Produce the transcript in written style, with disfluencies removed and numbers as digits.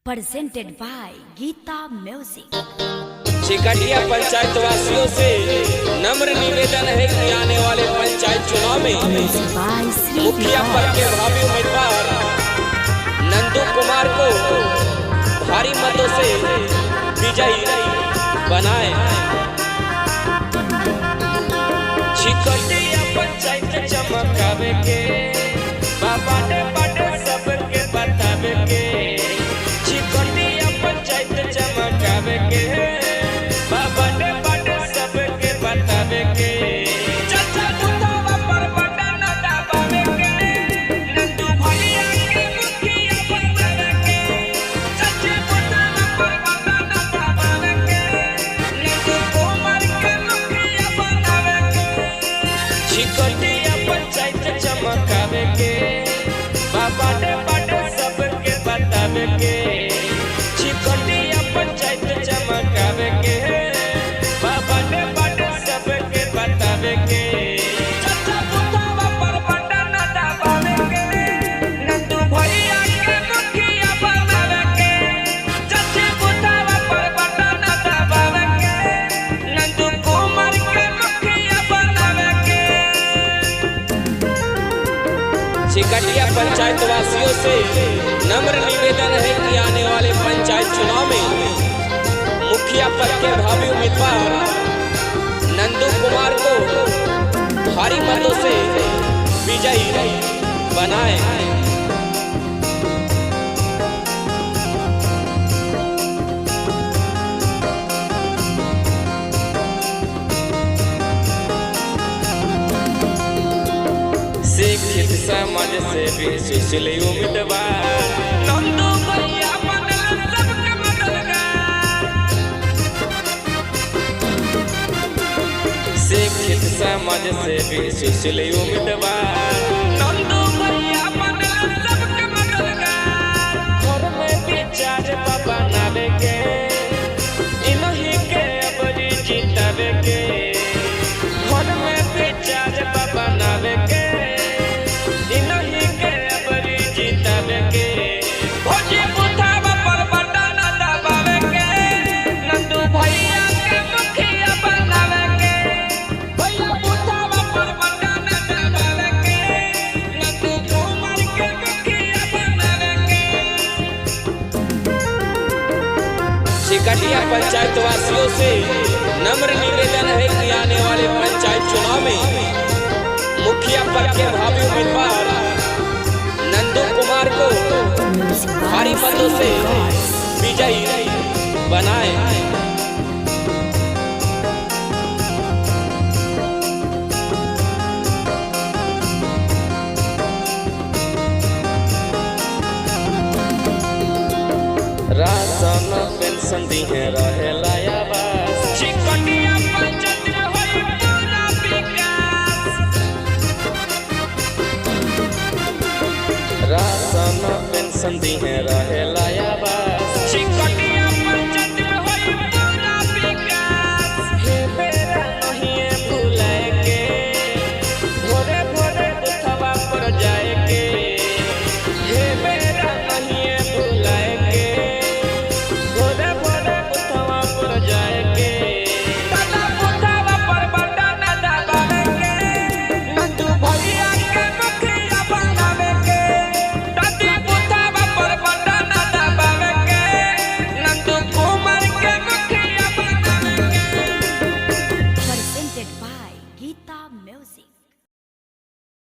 presented by Geeta Music। चिकटिया panchayat वासियों से नम्र निवेदन है कि आने वाले पंचायत चुनाव में मुखिया पद के भावी उम्मीदवार नंदू कुमार को भारी मतों से विजयी बनाए। चिकटिया पंचायत चमकावे के बाबा ने बाटे सबके बतावे के। चिकटिया पंचायत चमकावे के बाबा ने बाटे सबके बतावे के। चाचा बुतावा पर बड़ा न दबावे के नंदू भैया के मुखिया बनावे के। चाचा बुतावा पर बड़ा न दबावे के नंदू कुमार के मुखिया बनावे के। चिकटिया पंचायत चमकावे के बाबा ने बाटे सबके बतावे के। चिकटिया पंचायत चमकावे के बाबा ने बाटे सबके बतावे के। चाचा बुतावा पर बड़ा न दबावे के नंदू भैया के मुखिया बनावे के। चाचा बुतावा पर बड़ा न दबावे के नंदू कुमार के मुखिया बनावे के। चिकटिया पंचायत वासियों से नम्र निवेदन है कि आने वाले पंचायत चुनाव में मुखिया पद के भावी उम्मीदवार नंदू कुमार को भारी मतों से विजयी बनाए। शिक्षित समाज से भी सुशील उम्मीदवार नंदू भैया बनल सबके मददगार। शिक्षित समाज से भी सुशील उम्मीदवार नंदू भैया बनल सबके मददगार। घर में विचार बनावे के इन्हीं के अबरी जितावे के। घर में विचार बनावे के इन्हीं के अबरी जितावे के। भोजी बुतावा पर बड़ा न दबावे के नंदू भैया के मुखिया बनावे के। भैया बुतावा पर बड़ा न दबावे के नंदू कुमार के मुखिया बनावे के। चिकटिया पंचायत वासियों से नम्र निवेदन है कि आने वाले पंचायत चुनाव में मुखिया पद के भावी उम्मीदवार नंदू कुमार को भारी मतों से विजयी बनाए। राशन पेंशन दी है रहे लायाबास। चिकटिया पंचायत होई पूरा विकास। राशन पेंशन दी है रहे लायाबास। चिकटिया पंचायत होई पूरा विकास। हे बेरा नहीं भुलाए के भोरे भोरे बुथवा पर जाए के। हे बेरा नहीं भुलाए के भोरे भोरे बुथवा पर जाए के। दादा बुतावा पर बड़ा न दबावे के नंदू भैया के मुखिया बनावे के। दादी बुतावा पर बड़ा न दबावे के नंदू कुमार के मुखिया बनावे के। Presented by Geeta Music।